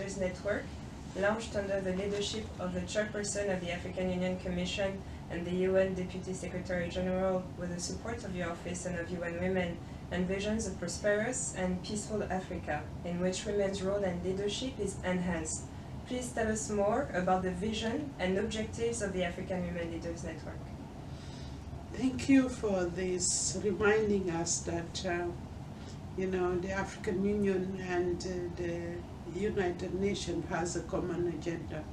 Leaders Network, launched under the leadership of the chairperson of the African Union Commission and the UN Deputy Secretary General, with the support of your office and of UN Women, envisions a prosperous and peaceful Africa, in which women's role and leadership is enhanced. Please tell us more about the vision and objectives of the African Women Leaders Network. Thank you for this, reminding us that, the African Union and the United Nations has a common agenda.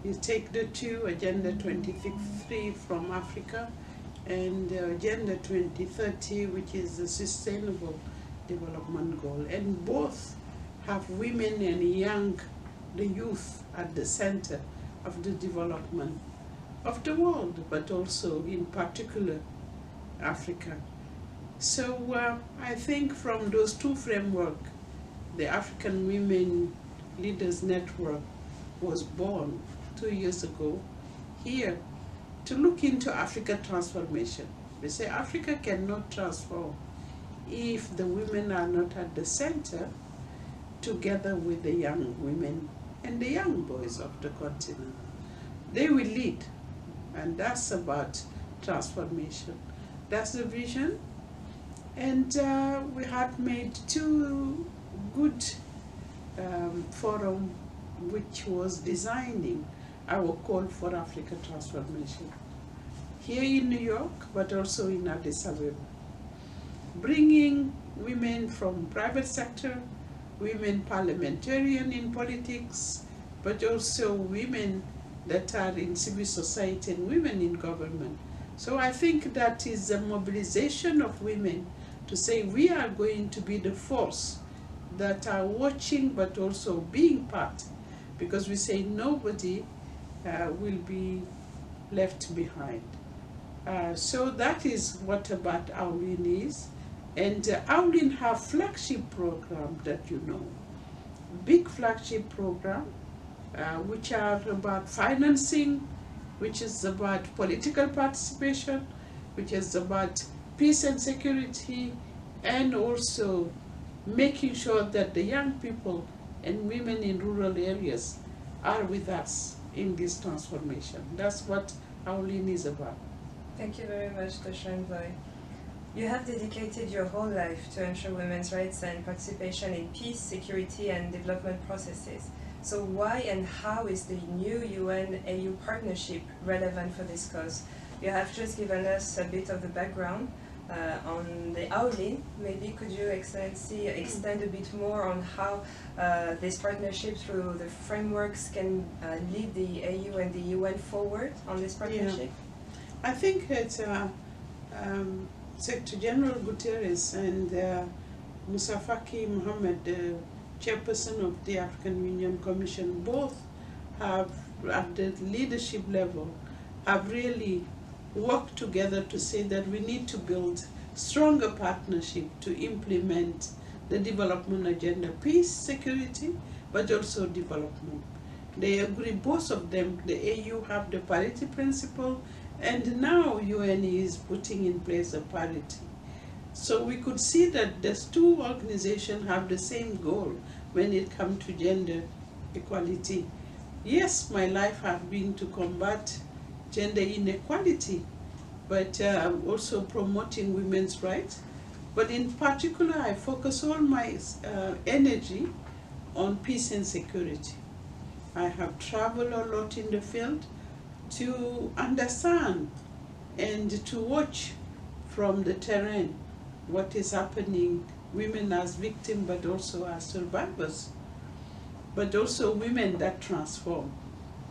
You take the two, Agenda 2053 from Africa and Agenda 2030, which is the Sustainable Development Goal. And both have women and the youth at the center of the development of the world, but also in particular Africa. So I think from those two frameworks, the African Women Leaders Network was born 2 years ago here to look into Africa transformation. We say Africa cannot transform if the women are not at the center, together with the young women and the young boys of the continent. They will lead. And that's about transformation. That's the vision. And we had made two good forums, which was designing our call for Africa transformation. Here in New York, but also in Addis Ababa. Bringing women from private sector, women parliamentarian in politics, but also women that are in civil society and women in government. So I think that is a mobilization of women to say we are going to be the force that are watching but also being part, because we say nobody will be left behind. So that is what about AULIN is. And AULIN have flagship program that you know, big flagship program, which are about financing, which is about political participation, which is about peace and security, and also making sure that the young people and women in rural areas are with us in this transformation. That's what AULIN is about. Thank you very much, Special Envoy. You have dedicated your whole life to ensure women's rights and participation in peace, security, and development processes. So why and how is the new UN-AU partnership relevant for this cause? You have just given us a bit of the background on the AULIN. Maybe could you, Excellency, extend a bit more on how this partnership through the frameworks can lead the AU and the UN forward on this partnership? Yeah. I think it's Secretary General Guterres and Musa Faki Mohammed, the chairperson of the African Union Commission, both have, at the leadership level, have really worked together to say that we need to build stronger partnership to implement the development agenda, peace, security, but also development. They agree, both of them, the AU have the parity principle, and now UN is putting in place a parity. So we could see that these two organizations have the same goal when it comes to gender equality. Yes, my life has been to combat gender inequality, but also promoting women's rights. But in particular, I focus all my energy on peace and security. I have traveled a lot in the field to understand and to watch from the terrain what is happening, women as victims but also as survivors, but also women that transform.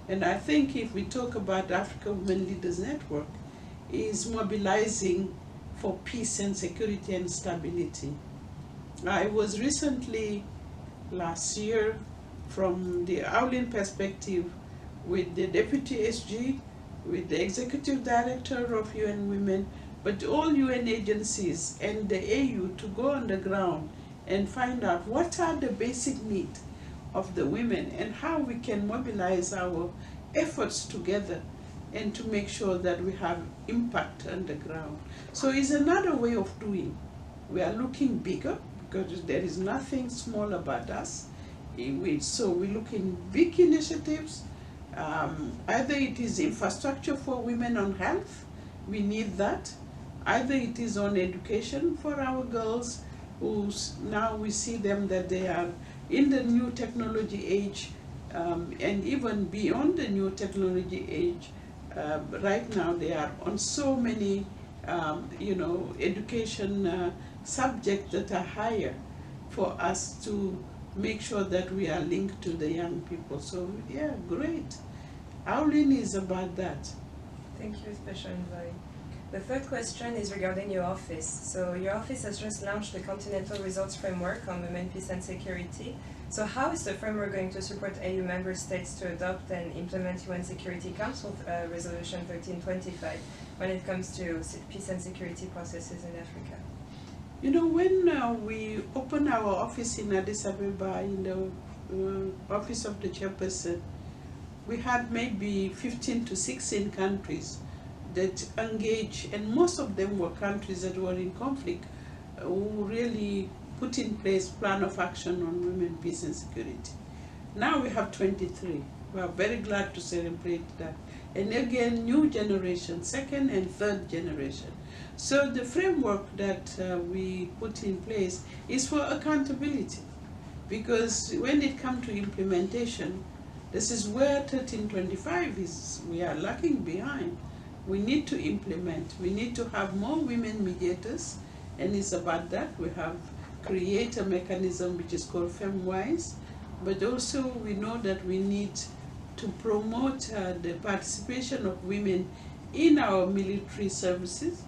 And I think if we talk about Africa Women Leaders Network, is mobilizing for peace and security and stability. I was recently, last year, from the AULIN perspective, with the Deputy SG, with the Executive Director of UN Women, but all UN agencies and the AU to go on the ground and find out what are the basic needs of the women and how we can mobilize our efforts together and to make sure that we have impact on the ground. So it's another way of doing. We are looking bigger because there is nothing small about us. So we look in big initiatives. Either it is infrastructure for women on health, we need that. Either it is on education for our girls, who now we see them that they are in the new technology age, and even beyond the new technology age. Right now they are on so many education subjects that are higher for us to make sure that we are linked to the young people. So yeah, great. Auline is about that. Thank you, Special Envoy. The third question is regarding your office. So your office has just launched the Continental Results Framework on Women, Peace and Security. So how is the framework going to support AU member states to adopt and implement UN Security Council Resolution 1325 when it comes to peace and security processes in Africa? You know, when we opened our office in Addis Ababa, in the office of the chairperson, we had maybe 15 to 16 countries that engage, and most of them were countries that were in conflict, who really put in place plan of action on women, peace and security. Now we have 23. We are very glad to celebrate that. And again, new generation, second and third generation. So the framework that we put in place is for accountability, because when it comes to implementation, this is where 1325 is, we are lagging behind. We need to implement. We need to have more women mediators, and it's about that. We have create a mechanism which is called FemWise, but also we know that we need to promote the participation of women in our military services,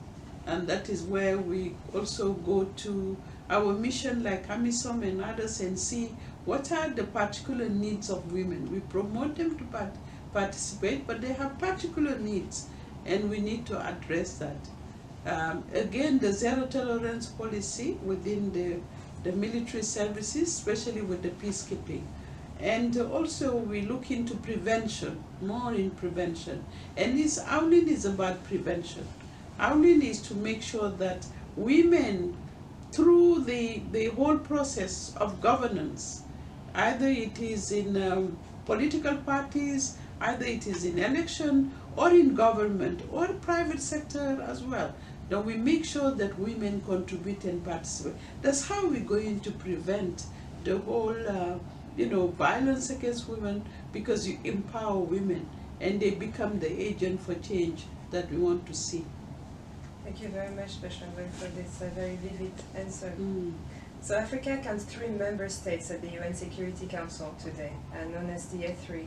and that is where we also go to our mission like AMISOM and others and see what are the particular needs of women. We promote them to participate, but they have particular needs, and we need to address that. Again, the zero tolerance policy within the military services, especially with the peacekeeping. And also we look into prevention, more in prevention. And this Auline is about prevention. Auline is to make sure that women, through the whole process of governance, either it is in political parties, either it is in election, or in government, or private sector as well, that we make sure that women contribute and participate. That's how we're going to prevent the whole violence against women, because you empower women and they become the agent for change that we want to see. Thank you very much, Special Envoy, for this very vivid answer. So Africa counts 3 member states at the UN Security Council today, known as the A3.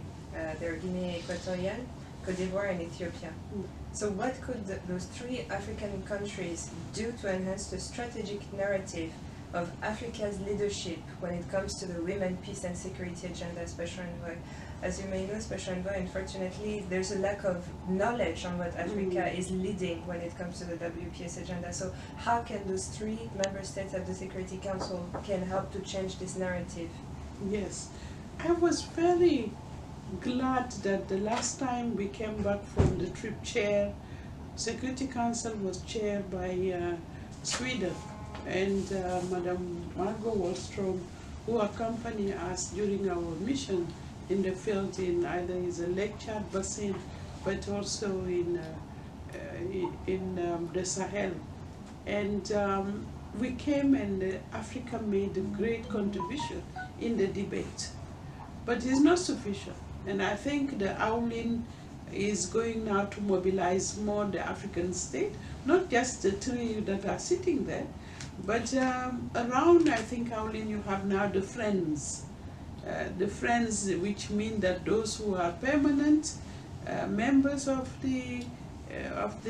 They're Guinea Equatorial, Côte d'Ivoire and Ethiopia. So what could those 3 African countries do to enhance the strategic narrative of Africa's leadership when it comes to the women, peace and security agenda, Special Envoy? As you may know, Special Envoy, unfortunately, there's a lack of knowledge on what Africa is leading when it comes to the WPS agenda. So how can those 3 member states of the Security Council can help to change this narrative? Yes, I was very glad that the last time we came back from the trip chair, Security Council was chaired by Sweden, and Madam Margot Wallström, who accompanied us during our mission in the field in either is a Lake Chad basin, but also in the Sahel. And we came, and Africa made a great contribution in the debate. But it's not sufficient. And I think the Auline is going now to mobilize more the African state, not just the 3 that are sitting there, but around, I think, Auline, you have now the friends. The friends, which mean that those who are permanent members of the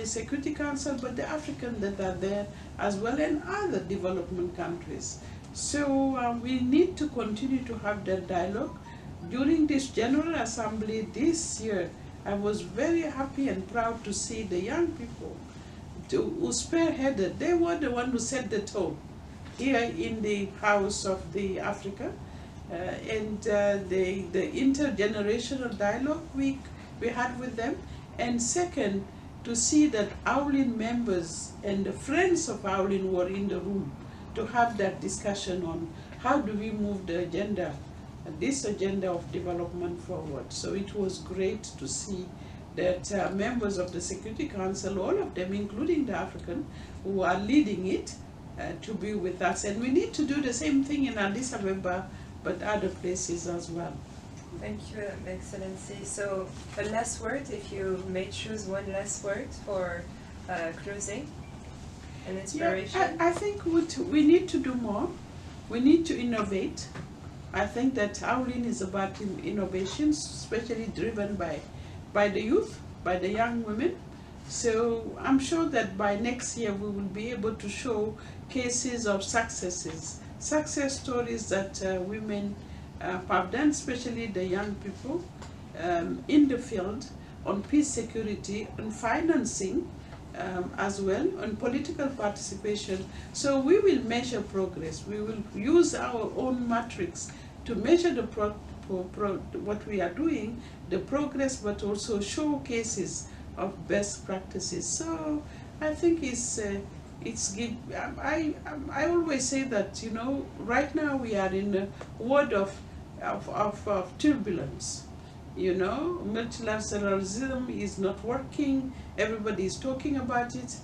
Security Council, but the Africans that are there as well, and other development countries. So we need to continue to have that dialogue. During this General Assembly this year, I was very happy and proud to see the young people who spearheaded. They were the ones who set the tone here in the House of the Africa. And the intergenerational dialogue we had with them. And second, to see that Auline members and the friends of Auline were in the room to have that discussion on how do we move the agenda this agenda of development forward. So it was great to see that members of the Security Council, all of them, including the African, who are leading it, to be with us. And we need to do the same thing in Addis Ababa, but other places as well. Thank you, Excellency. So, a last word, if you may choose one last word for closing and inspiration. Yeah, I think we need to do more. We need to innovate. I think that AULIN is about innovations, especially driven by the youth, by the young women. So I'm sure that by next year we will be able to show cases of success stories that women have done, especially the young people, in the field, on peace, security, on financing, as well, on political participation. So we will measure progress. We will use our own metrics to measure the what we are doing, the progress, but also showcases of best practices. So I think I always say that, you know, right now we are in a world of turbulence. You know, multilateralism is not working, everybody is talking about it,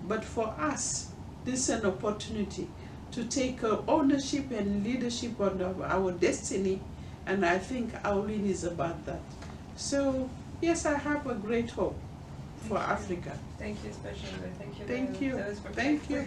but for us, this is an opportunity to take ownership and leadership on our destiny, and I think AULIN is about that. So, yes, I have a great hope for Africa. Thank you, Special Envoy. Thank you. Thank you. That was perfect. Thank you.